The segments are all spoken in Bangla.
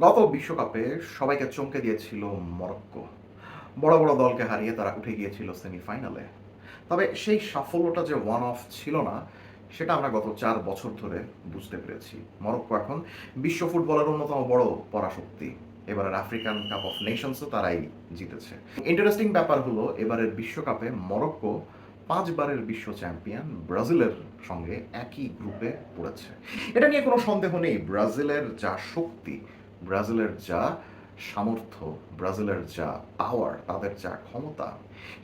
গত বিশ্বকাপে সবাইকে চমকে দিয়েছিল মরক্কো। বড় বড় দলকে হারিয়ে তারা উঠে গিয়েছিল সেমিফাইনালে। তবে সেই সাফল্যটা যে ওয়ান অফ ছিল না, সেটা আমরা গত 4 বছর ধরে বুঝতে পেরেছি। মরক্কো এখন বিশ্ব ফুটবলের অন্যতম বড় পরাশক্তি। এবারের আফ্রিকান কাপ অফ নেশনসও তারাই জিতেছে। ইন্টারেস্টিং ব্যাপার হলো, এবারের বিশ্বকাপে মরক্কো 5বারের বিশ্ব চ্যাম্পিয়ন ব্রাজিলের সঙ্গে একই গ্রুপে পড়েছে। এটা নিয়ে কোনো সন্দেহ নেই, ব্রাজিলের যা শক্তি, ব্রাজিলের যা সামর্থ্য, ব্রাজিলের যা পাওয়ার, তাদের যা ক্ষমতা,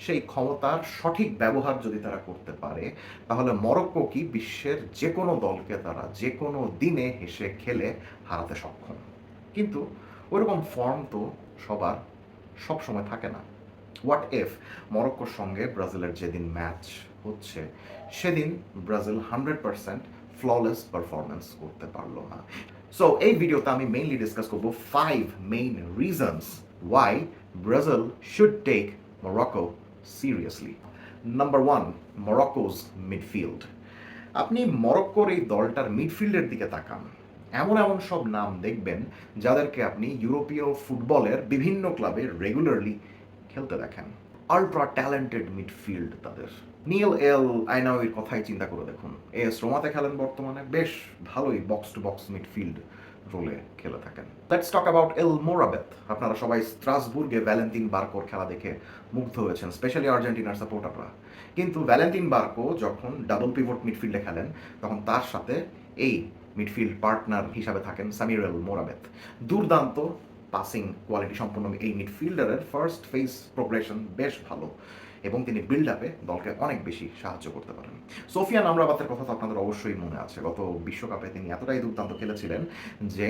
সেই ক্ষমতার সঠিক ব্যবহার যদি তারা করতে পারে, তাহলে মরক্কো কি বিশ্বের যে কোনো দলকে তারা যে কোনো দিনে হেসে খেলে হারাতে সক্ষম। কিন্তু ওইরকম ফর্ম তো সবার সব সময় থাকে না। হোয়াট ইফ মরক্কোর সঙ্গে ব্রাজিলের যেদিন ম্যাচ হচ্ছে, সেদিন ব্রাজিল 100% ফ্ললেস পারফরমেন্স করতে পারলো না। সো এই ভিডিওতে আমি মেইনলি ডিসকাস করব 5 main reasons why Brazil should take Morocco seriously. Number 1, Morocco's midfield. আপনি মরক্কোর এই দলটার মিডফিল্ডের দিকে তাকান, এমন এমন সব নাম দেখবেন যাদেরকে আপনি ইউরোপীয় ফুটবলের বিভিন্ন ক্লাবে রেগুলারলি খেলতে দেখেন। আল্ট্রা ট্যালেন্টেড মিডফিল্ড তাদের। নীল এল আইনাউইর কথাই চিন্তা করে দেখুন, এস রোমাতে খেলেন বর্তমানে, বেশ ভালোই বক্স টু বক্স মিডফিল্ড রোলে খেলে থাকেন। লেটস টক অ্যাবাউট এল মোরাবেত। আপনারা সবাই স্ট্রাসবুর্গে ভ্যালেন্টিন বার্কোর খেলা দেখে মুগ্ধ হয়েছেন, স্পেশালি আর্জেন্টিনার সাপোর্টাররা। কিন্তু ভ্যালেন্টিন বার্কো যখন ডাবল পিভট মিডফিল্ডে খেলেন, তখন তার সাথে এই মিডফিল্ড পার্টনার হিসাবে থাকেন সামিউয়েল মোরাবেত। দুর্দান্ত পাসিং কোয়ালিটি সম্পন্ন এই মিডফিল্ডারের ফার্স্ট ফেজ প্রোগ্রেশন বেশ ভালো, এবং তিনি বিল্ড আপে দলকে অনেক বেশি সাহায্য করতে পারেন। সোফিয়ান আমরাবাতের কথা তো আপনাদের অবশ্যই মনে আছে। গত বিশ্বকাপে তিনি এতটাই দুর্দান্ত খেলেছিলেন যে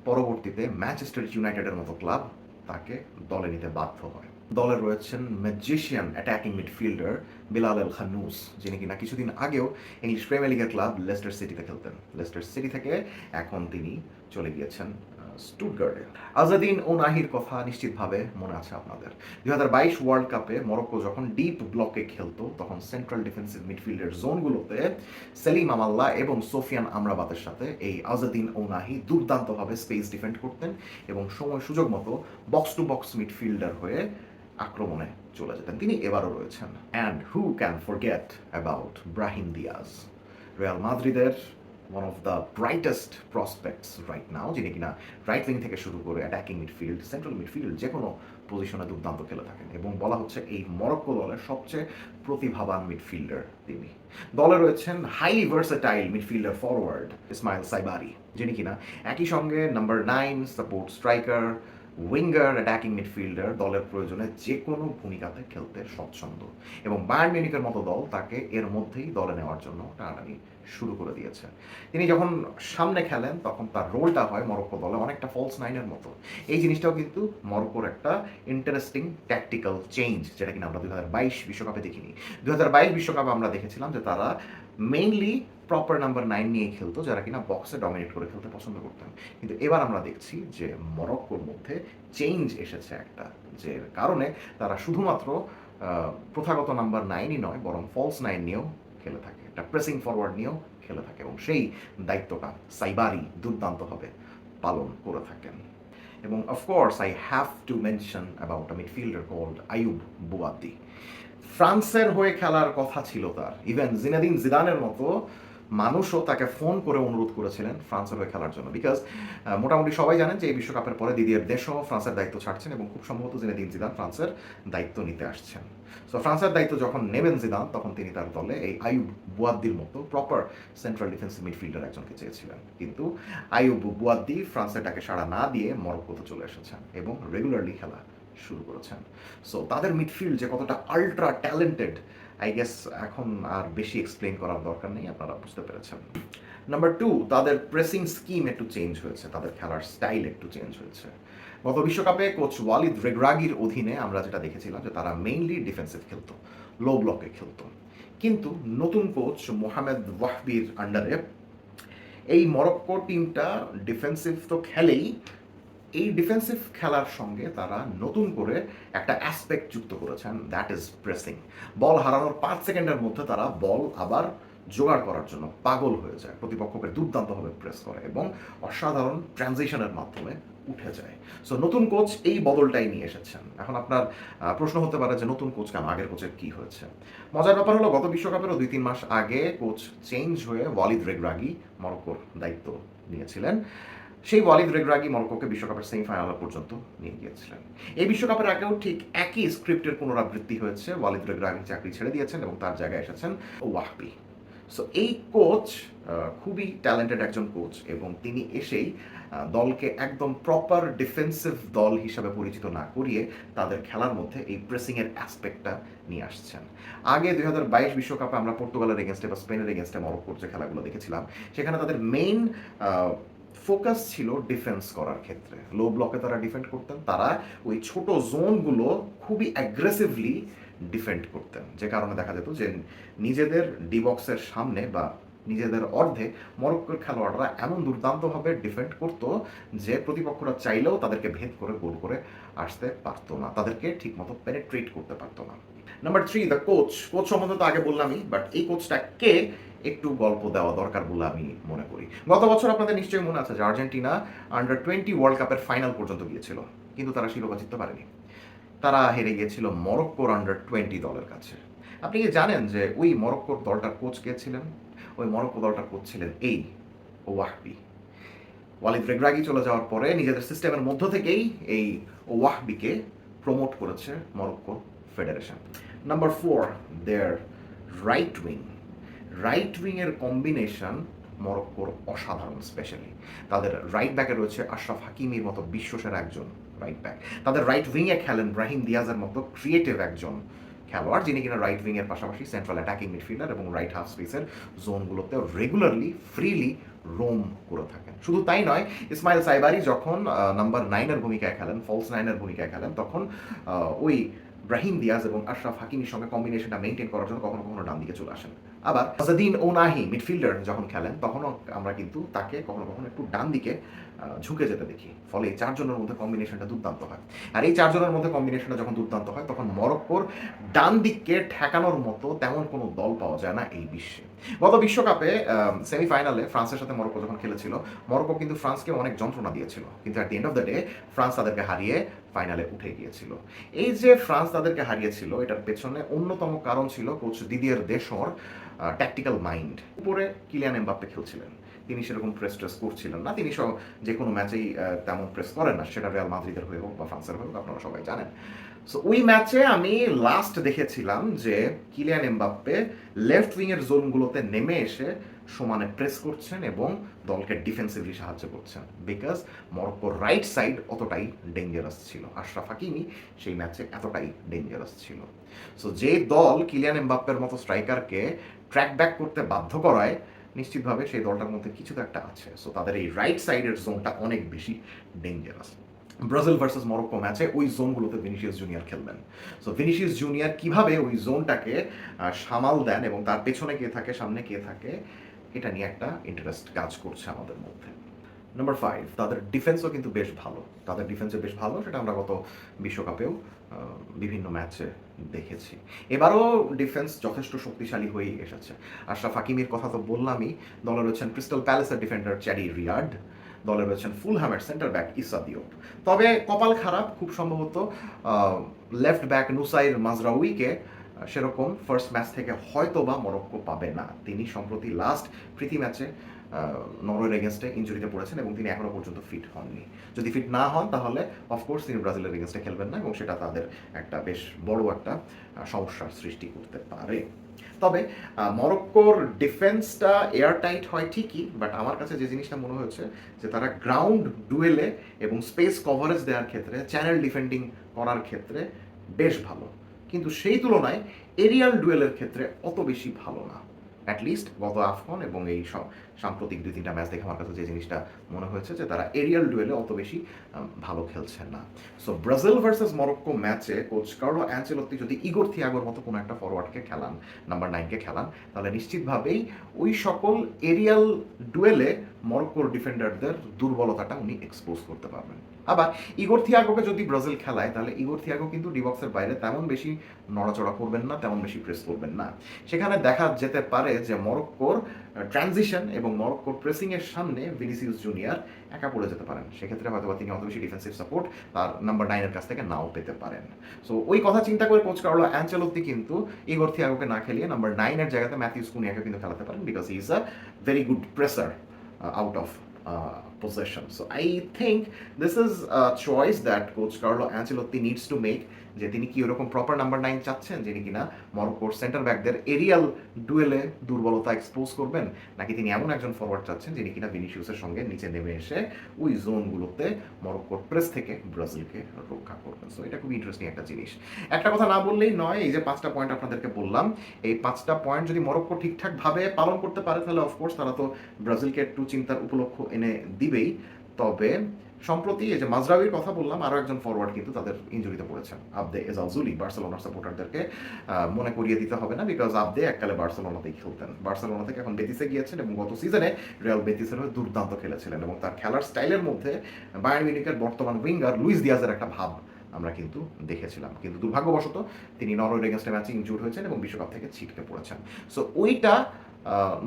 পরবর্তীতে ম্যানচেস্টার ইউনাইটেডের মতো ক্লাব তাকে দলে নিতে বাধ্য হয়। দলে রয়েছেন ম্যাজিশিয়ান অ্যাটাকিং মিডফিল্ডার বিলাল এল খানুস, যিনি কিনা কিছুদিন আগেও ইংলিশ প্রিমিয়ার লিগের ক্লাব লেস্টার সিটিতে খেলতেন। লেস্টার সিটি থেকে এখন তিনি চলে গিয়েছেন স্টুটগার্টে। আজাদিন ওনাহির কথা নিশ্চিতভাবে মনে আছে আপনাদের। 2022 ওয়ার্ল্ড কাপে মরক্কো যখন ডিপ ব্লকে খেলতো, তখন সেন্ট্রাল ডিফেন্সিভ মিডফিল্ডের জোনগুলোতে সেলিম আমাল্লা এবং সোফিয়ান আমরাবাতের সাথে এই আজাদিন ওনাহি দুর্দান্তভাবে স্পেস ডিফেন্ড করতেন এবং সময় সুযোগ মতো বক্স টু বক্স মিডফিল্ডার হয়ে আক্রমণে চলে যেতেন। তিনি এবারও রয়েছেন। And who can forget about Brahim Diaz, Real মাদ্রিদের one of the brightest prospects right now, যিনি কিনা রাইট উইং থেকে শুরু করে অ্যাটাকিং মিডফিল্ড, সেন্ট্রাল মিডফিল্ড যে কোনো পজিশনে দুর্দান্ত খেলে থাকেন, এবং বলা হচ্ছে এই মরক্কো দলের সবচেয়ে প্রতিভাবান মিডফিল্ডার তিনি। দলে রয়েছেন highly versatile midfielder forward Ismail Saibari, যিনি কিনা একই সঙ্গে number 9 support striker, winger, attacking midfielder, দলের প্রয়োজনে যে কোনো ভূমিকাতে খেলতে স্বচ্ছন্দ, এবং বায়ার্ন মিউনিখের মতো দল তাকে এর মধ্যেই দলে নেওয়ার জন্য টানাটানি শুরু করে দিয়েছে। তিনি যখন সামনে খেলেন, তখন তার রোলটা হয় মরক্কো দলে অনেকটা ফলস নাইনের মতো। এই জিনিসটাও কিন্তু মরক্কোর একটা ইন্টারেস্টিং ট্যাকটিক্যাল চেঞ্জ, যেটা কিনা আমরা 2022 বিশ্বকাপে দেখিনি। 2022 বিশ্বকাপে আমরা দেখেছিলাম যে তারা মেইনলি প্রপার নাম্বার 9 নিয়ে খেলতো, যারা কিনা বক্সে ডমিনেট করে খেলতে পছন্দ করতেন। কিন্তু এবার আমরা দেখছি যে মরক্কোর মধ্যে চেঞ্জ এসেছে একটা, যে কারণে তারা শুধুমাত্র প্রথাগত নাম্বার 9ই নয়, বরং ফলস 9 নিয়েও খেলে থাকে, একটা প্রেসিং ফরওয়ার্ড নিয়েও খেলে থাকে, এবং সেই দায়িত্বটা সাইবারি দুর্দান্তভাবে পালন করে থাকেন। এবং of course I have to mention about a midfielder called Ayoub Bouaddi. ফ্রান্সের হয়ে খেলার কথা ছিল তার, ইভেন জিনেদিন জিদানের মতো মানুষও তাকে ফোন করে অনুরোধ করেছিলেন ফ্রান্সের হয়ে খেলার জন্য, বিকজ মোটামুটি সবাই জানেন যে এই বিশ্বকাপের পরে দিদিয়ের দেশও ফ্রান্সের দায়িত্ব ছাড়ছেন, এবং খুব সম্ভবত জিনেদিন জিদান ফ্রান্সের দায়িত্ব নিতে আসছেন। সো ফ্রান্সের দায়িত্ব যখন নেবেন জিদান, তখন তিনি তার দলে এই আইয়ুব বুয়াদ্দির মতো প্রপার সেন্ট্রাল ডিফেন্সিভ মিডফিল্ডার একজনকে চেয়েছিলেন। কিন্তু আইয়ুব বুয়াদ্দি ফ্রান্সের ডাকে সাড়া না দিয়ে মরক্কোতে চলে এসেছেন এবং রেগুলারলি খেলা শুরু করেছেন। সো তাদের মিডফিল্ড যে কতটা আল্ট্রা ট্যালেন্টেড, আই গেস এখন আর বেশি এক্সপ্লেন করার দরকার নেই, আপনারা বুঝতে পেরেছেন। নাম্বার 2, তাদের প্রেসিং স্কিম একটু চেঞ্জ হয়েছে, তাদের খেলার স্টাইল একটু চেঞ্জ হয়েছে। গত বিশ্বকাপে কোচ ওয়ালিদ রেগ্রাগির অধীনে আমরা যেটা দেখেছিলাম যে তারা মেইনলি ডিফেন্সিভ খেলতো, লো ব্লকে খেলতো। কিন্তু নতুন কোচ মোহামেদ ওয়াহবির আন্ডারে এই মরক্কো টিমটা ডিফেন্সিভ তো খেলেই, এই ডিফেন্সিভ খেলার সঙ্গে তারা নতুন করে একটা অ্যাসপেক্ট যুক্ত করেছেন, দ্যাট ইজ প্রেসিং। বল হারানোর 5 সেকেন্ডের মধ্যে তারা বল আবার জোগাড় করার জন্য পাগল হয়ে যায়, প্রতিপক্ষকে দুর্দান্তভাবে প্রেস করে এবং অসাধারণ ট্রানজিশনের মাধ্যমে উঠে যায়। সো নতুন কোচ এই বদলটাই নিয়ে এসেছেন। এখন আপনার প্রশ্ন হতে পারে যে নতুন কোচ কেন? আগের কোচের কি হয়েছে? মজার ব্যাপার হলো গত বিশ্বকাপেরও ২-৩ মাস আগে কোচ চেঞ্জ হয়ে ওয়ালিদ রেগ্রাগি মরক্কোর দায়িত্ব নিয়েছিলেন। সেই ওয়ালিদ রেগ্রাগি মরক্কোকে বিশ্বকাপের সেমিফাইনাল পর্যন্ত নিয়ে গিয়েছিলেন। এই বিশ্বকাপের আগেও ঠিক একই স্ক্রিপ্টের পুনরাবৃত্তি হয়েছে। ওয়ালিদ রেগ্রাগি চাকরি ছেড়ে দিয়েছেন এবং তার জায়গায় এসেছেন ওয়াহবি। সো এই কোচ খুবই ট্যালেন্টেড একজন কোচ এবং তিনি এসেই দলকে একদম প্রপার ডিফেন্সিভ দল হিসাবে পরিচিত না করিয়ে তাদের খেলার মধ্যে এই প্রেসিংয়ের অ্যাসপেক্টটা নিয়ে আসছেন। আগে ২০২২ বিশ্বকাপে আমরা পর্তুগালের এগেনস্টে বা স্পেনের এগেনস্টে মরক্কোর যে খেলাগুলো দেখেছিলাম, সেখানে তাদের মেইন ফোকাস ছিল ডিফেন্স করার ক্ষেত্রে। লো ব্লকে তারা ডিফেন্ড করতেন, তারা ওই ছোট জোনগুলো খুবই অ্যাগ্রেসিভলি ডিফেন্ড করতেন, যে কারণে দেখা যেত যে নিজেদের ডি বক্সের সামনে বা নিজেদের অর্ধে মরক্কোর খেলোয়াড়রা এমন দুর্দান্তভাবে ডিফেন্ড করতো যে প্রতিপক্ষরা চাইলেও তাদেরকে ভেদ করে গোল করে আসতে পারতো না, তাদেরকে ঠিকমতো পেনেট্রেট করতে পারতো না। Number 3, the coach. কোচ সম্বন্ধে তো আগে বললামই, বাট এই কোচটা কে একটু গল্প দেওয়া দরকার বলে আমি মনে করি। গত বছর আপনাদের নিশ্চয়ই মনে আছে যে আর্জেন্টিনা আন্ডার-20 ওয়ার্ল্ড কাপের ফাইনাল পর্যন্ত গিয়েছিল, কিন্তু তারা শিরোপা জিততে পারেনি। তারা হেরে গিয়েছিল মরক্কোর আন্ডার-20 দলের কাছে। আপনি কি জানেন যে ওই মরক্কোর দলটার কোচ কে ছিলেন? ওই মরক্কো দলটার কোচ ছিলেন এই ওয়াহবি। ওয়ালিদ রেগ্রাগি চলে যাওয়ার পরে নিজেদের সিস্টেমের মধ্য থেকেই এই ওয়াহবিকে প্রমোট করেছে মরক্কো ফেডারেশন। নাম্বার 4, দেয়ার রাইট উইং। রাইট উইংয়ের কম্বিনেশন মরক্কোর অসাধারণ। স্পেশালি তাদের রাইট ব্যাকে রয়েছে আশরাফ হাকিমির মতো বিশ্বসেরা একজন রাইট ব্যাক। তাদের রাইট উইংয়ে খেলেন ব্রাহিম দিয়াজের মতো ক্রিয়েটিভ একজন খেলোয়াড়, যিনি কিনা রাইট উইংয়ের পাশাপাশি সেন্ট্রাল অ্যাটাকিং মিডফিল্ডার এবং রাইট হাফ স্পেসের জোনগুলোতেও রেগুলারলি ফ্রিলি রোম করে থাকেন। শুধু তাই নয়, ইসমাইল সাইবারি যখন নাম্বার 9-এর ভূমিকায় খেলেন, ফলস 9-এর ভূমিকায় খেলেন, তখন ওই ব্রাহিম দিয়াজ এবং আশরাফ হাকিমির সঙ্গে কম্বিনেশনটা মেনটেন করার জন্য কখনো কখনো ডান দিকে চলে আসেন। আবার আজাদিন ওনাহি মিডফিল্ডার যখন খেলেন, তখনও আমরা কিন্তু তাকে কখনো কখনো একটু ডান দিকে ঝুঁকে যেতে দেখি। ফলে এই চারজনের মধ্যে কম্বিনেশনটা দুর্দান্ত হয়। আর এই চারজনের মধ্যে কম্বিনেশনটা যখন দুর্দান্ত হয়, তখন মরক্কোর ডান দিককে ঠেকানোর মতো তেমন কোনো দল পাওয়া যায় না এই বিশ্বে। গত বিশ্বকাপে সেমিফাইনালে ফ্রান্সের সাথে মরক্কো যখন খেলেছিল, মরক্কো কিন্তু ফ্রান্সকে অনেক যন্ত্রণা দিয়েছিল, কিন্তু at the end of the day France তাদেরকে হারিয়ে ফাইনালে উঠে গিয়েছিল। এই যে ফ্রান্স তাদেরকে হারিয়েছিল, এটার পেছনে অন্যতম কারণ ছিল কোচ দিদিয়ের দেশর ট্যাকটিক্যাল মাইন্ড। উপরে কিলিয়ান এমবাপ্পে খেলছিলেন, তিনি সেরকম প্রেস করছিলেন না। তিনি যে কোনো ম্যাচেই তেমন প্রেস করেন না, সেটা রিয়াল মাদ্রিদের হয়ে হোক বা ফ্রান্সের হয়ে হোক, আপনারা সবাই জানেন। সো ওই ম্যাচে আমি লাস্ট দেখেছিলাম যে কিলিয়ান এমবাপ্পে লেফট উইংয়ের জোনগুলোতে নেমে এসে সমানে প্রেস করছেন এবং দলকে ডিফেন্সিভলি সাহায্য করছেন, বিকজ মরক্কোর রাইট সাইড অতটাই ডেঞ্জারাস ছিল। আশরাফ হাকিমি সেই ম্যাচে এতটাই ডেঞ্জারাস ছিল। সো যে দল কিলিয়ান এমবাপ্পের মতো স্ট্রাইকারকে ট্র্যাক ব্যাক করতে বাধ্য করায়, নিশ্চিতভাবে সেই দলটার মধ্যে কিছু তো একটা আছে। সো তাদের এই রাইট সাইডের জোনটা অনেক বেশি ডেঞ্জারাস। ব্রাজিল ভার্সেস মরক্কো ম্যাচে ওই জোনগুলোতে ভিনিসিয়াস জুনিয়র খেলবেন। সো ভিনিসিয়াস জুনিয়র কিভাবে ওই জোনটাকে সামাল দেন এবং তার পেছনে কে থাকে, সামনে কে থাকে, এটা নিয়ে একটা ইন্টারেস্ট কাজ করছে আমাদের মধ্যে। নাম্বার 5, তাদের ডিফেন্সও কিন্তু বেশ ভালো। তাদের ডিফেন্সে বেশ ভালো, সেটা আমরা গত বিশ্বকাপেও বিভিন্ন ম্যাচে দেখেছি। এবারও ডিফেন্স যথেষ্ট শক্তিশালী হয়েই এসেছে। আশরাফ হাকিমির কথা তো বললামই। দলে রয়েছেন ক্রিস্টাল প্যালেসের ডিফেন্ডার চ্যাডি রিয়ার্ড, দলে রয়েছেন ফুলহ্যামের সেন্টার ব্যাক ইসা দিওপ। তবে কপাল খারাপ, খুব সম্ভবত লেফট ব্যাক নুসাইর মাজরাউইকে সেরকম ফার্স্ট ম্যাচ থেকে হয়তো বা মরক্কো পাবে না। তিনি সম্প্রতি লাস্ট প্রীতি ম্যাচে নরওয়ের এগেনস্টে ইনজুরিতে পড়েছেন এবং তিনি এখনও পর্যন্ত ফিট হননি। যদি ফিট না হন তাহলে অফকোর্স তিনি ব্রাজিলের এগেনস্টে খেলবেন না এবং সেটা তাদের একটা বেশ বড় একটা সমস্যার সৃষ্টি করতে পারে। তবে মরক্কোর ডিফেন্সটা এয়ারটাইট হয় ঠিকই, বাট আমার কাছে যে জিনিসটা মনে হয়েছে যে তারা গ্রাউন্ড ডুয়েলে এবং স্পেস কভারেজ দেওয়ার ক্ষেত্রে, চ্যানেল ডিফেন্ডিং করার ক্ষেত্রে বেশ ভালো, কিন্তু সেই তুলনায় এরিয়াল ডুয়েলের ক্ষেত্রে অত বেশি ভালো না। অ্যাটলিস্ট গত আফকন এবং এই সাম্প্রতিক 2-3টা ম্যাচ দেখে আমার কাছে যে জিনিসটা মনে হয়েছে যে তারা এরিয়াল ডুয়েলে অত বেশি ভালো খেলছেন না। সো ব্রাজিল ভার্সেস মরক্কো ম্যাচে কোচ কার্লো অ্যানচেলত্তি যদি ইগোর থিয়াগোর মতো কোনো একটা ফরওয়ার্ডকে খেলান, নাম্বার 9কে খেলান, তাহলে নিশ্চিতভাবেই ওই সকল এরিয়াল ডুয়েলে মরক্কোর ডিফেন্ডারদের দুর্বলতাটা উনি এক্সপোজ করতে পারবেন। আবার ইগোর থিয়াগোকে যদি ব্রাজিল খেলায়, তাহলে ইগোর থিয়াগো কিন্তু ডিবক্সের বাইরে তেমন বেশি নড়াচড়া করবেন না, তেমন বেশি প্রেস করবেন না। সেখানে দেখা যেতে পারে যে মরক্কোর ট্রানজিশন এবং মরক্কোর প্রেসিংয়ের সামনে ভিনিসিয়াস জুনিয়র একা পড়ে যেতে পারেন। সেক্ষেত্রে হয়তো তিনি অত বেশি ডিফেন্সিভ সাপোর্ট তার নাম্বার 9 এর কাছ থেকে নাও পেতে পারেন। সো ওই কথা চিন্তা করে কোচ কার্লো অ্যানচেলোত্তি কিন্তু ইগোর থিয়াগোকে না খেলিয়ে নাম্বার 9 এর জায়গাতে ম্যাথিউস কুনিয়াকে কিন্তু খেলাতে পারেন, because he is a very good pressure out of possession. So I think this is a choice that Coach Carlo Ancelotti needs to make, যে তিনি কি ওরকম প্রপার নাম্বার 9 চাচ্ছেন যিনি কিনা মরক্কোর সেন্টার ব্যাকদের এরিয়াল ডুয়েলে দুর্বলতা এক্সপোজ করবেন, নাকি তিনি এমন একজন ফরওয়ার্ড চাচ্ছেন যিনি কিনা ভিনিসিয়াসের সঙ্গে নিচে নেমে এসে ওই জোনগুলোতে মরক্কোর প্রেস থেকে ব্রাজিলকে রক্ষা করবেন। সো এটা খুব ইন্টারেস্টিং একটা জিনিস। একটা কথা না বললেই নয়, এই যে 5টা পয়েন্ট আপনাদেরকে বললাম, এই 5টা পয়েন্ট যদি মরক্কো ঠিকঠাকভাবে পালন করতে পারে তাহলে অফকোর্স তারা তো ব্রাজিলকে একটু চিন্তার উপলক্ষ এনে দিবেই। তবে সম্প্রতি এই যে মাজরাউইর কথা বললাম, আরও একজন ফরওয়ার্ড কিন্তু তাদের ইনজুরিতে পড়েছেন, আবদে এজাউজুলি। বার্সেলোনার সাপোর্টারদেরকে মনে করিয়ে দিতে হবে না, বিকজ আবদে এককালে বার্সেলোনাতেই খেলতেন। বার্সেলোনা থেকে এখন বেতিসে গিয়েছেন এবং গত সিজনে রিয়াল বেতিসের হয়ে দুর্দান্ত খেলেছিলেন এবং তার খেলার স্টাইলের মধ্যে বায়ার্ন মিউনিখের বর্তমান উইঙ্গার লুইস দিয়াজের একটা ভাব আমরা কিন্তু দেখেছিলাম। কিন্তু দুর্ভাগ্যবশত তিনি নরওয়ের এগেনস্টে ম্যাচে ইনজুর্ড হয়েছেন এবং বিশ্বকাপ থেকে ছিটকে পড়েছেন। সো ওইটা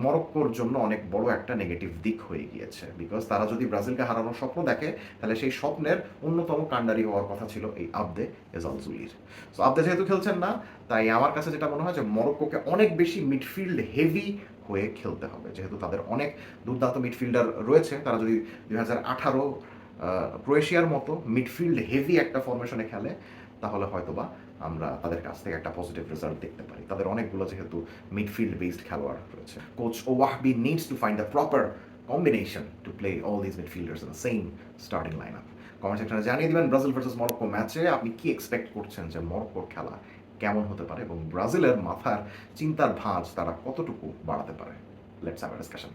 মরক্কোর জন্য অনেক বড় একটা নেগেটিভ দিক হয়ে গিয়েছে, বিকজ তারা যদি ব্রাজিলকে হারানোর স্বপ্ন দেখে তাহলে সেই স্বপ্নের অন্যতম কাণ্ডারি হওয়ার কথা ছিল এই আবদে এজাউজুলির। সো আবদে যেহেতু খেলছেন না, তাই আমার কাছে যেটা মনে হয় যে মরক্কোকে অনেক বেশি মিডফিল্ড হেভি হয়ে খেলতে হবে, যেহেতু তাদের অনেক দুর্দান্ত মিডফিল্ডার রয়েছে। তারা যদি 2018 ক্রোয়েশিয়ার মতো মিডফিল্ড হেভি একটা ফরমেশনে খেলে তাহলে হয়তোবা আমরা তাদের কাছ থেকে একটা পজিটিভ রেজাল্ট দেখতে পারি। তাদের অনেকগুলো যেহেতু মিডফিল্ড বেসড খেলোয়াড় রয়েছে। Coach Wahbi needs to find the proper combination to play all this midfielders in the same starting line up. Comment সেকশনে জানিয়ে দিবেন ব্রাজিল ভার্সেস মরক্কো ম্যাচে আপনি কি এক্সপেক্ট করছেন, যে মরক্কোর খেলা কেমন হতে পারে এবং ব্রাজিলের মাথার চিন্তার ভাঁজ তারা কতটুকু বাড়াতে পারে। Let's have a discussion.